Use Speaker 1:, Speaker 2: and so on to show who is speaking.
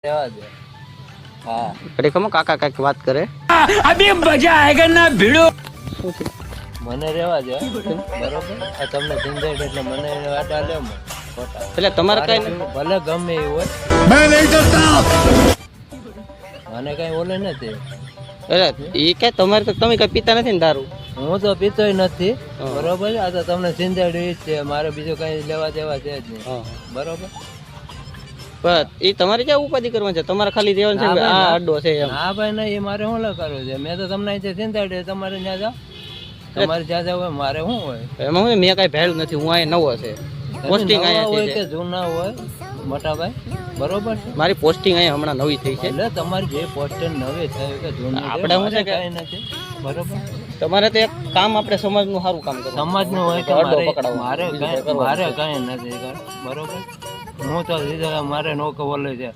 Speaker 1: રહેવા દે. હા
Speaker 2: અરે કમો કાકા કાક વાત કરે
Speaker 3: अभी मजा आएगा ना भिड़ो.
Speaker 1: મને રહેવા દે બરોબર. આ તમને સિંધેડ એટલે મને વાટા લે ખોટા.
Speaker 2: એટલે તમારે કઈ
Speaker 1: ભલે ગમે એ હોય
Speaker 3: मैं नहीं करता.
Speaker 1: મને કઈ ઓલે નથી.
Speaker 2: અરે એ કઈ તમારે તો તમે કઈ પીતા નથી ને દારૂ
Speaker 1: હું તો પીતોય નથી
Speaker 2: હા.
Speaker 1: બરોબર. આ તો તમને સિંધેડ ઈ જ છે, મારે બીજું કઈ લેવા દેવા છે જ નહીં.
Speaker 2: હા
Speaker 1: બરોબર.
Speaker 2: બસ એ તમારે ક્યાં ઉપાધિ કરવાની છે તમારે ખાલી દેવાનું છે
Speaker 1: ના
Speaker 2: કે
Speaker 1: ભાઈ,
Speaker 2: આ
Speaker 1: ના.
Speaker 2: અડ્ડો છે એમ
Speaker 1: ના ભાઈ ના, એ મારે શું કરવું છે? મેં તો તમને અહીંથી સિંધેડ તમારે ત્યાં જાઓ, તમારે જ્યાં જાવ હોય મારે શું હોય?
Speaker 2: એમાં હું મેં કઈ ભેળ નથી હું અહીં નવો છે પોસ્ટિંગ
Speaker 1: નવા
Speaker 2: અહીંયા
Speaker 1: હોય
Speaker 2: થઈ
Speaker 1: કે
Speaker 2: છે
Speaker 1: જૂના હોય મોટા ભાઈ બરોબર છે.
Speaker 2: મારી પોસ્ટિંગ અહીંયા હમણાં નવી થઈ છે
Speaker 1: એટલે તમારી જે પોસ્ટર નવી થયું કે જૂની છે,
Speaker 2: આપણે શું છે
Speaker 1: મારે
Speaker 2: કે-
Speaker 1: કાંઈ નથી બરોબર.
Speaker 2: તમારે તો એક કામ આપણે સમાજનું સારું કામ કરવું
Speaker 1: સમાજનું હોય કે
Speaker 2: અડ્ડો
Speaker 1: મારે
Speaker 2: પકડાવવો.
Speaker 1: મારે
Speaker 2: બીજું
Speaker 1: કાંઈ
Speaker 2: કંઈ કરવાનું
Speaker 1: મારે કાંઈ નથી બરોબર. હું તો સીધા મારે નો બોલે છે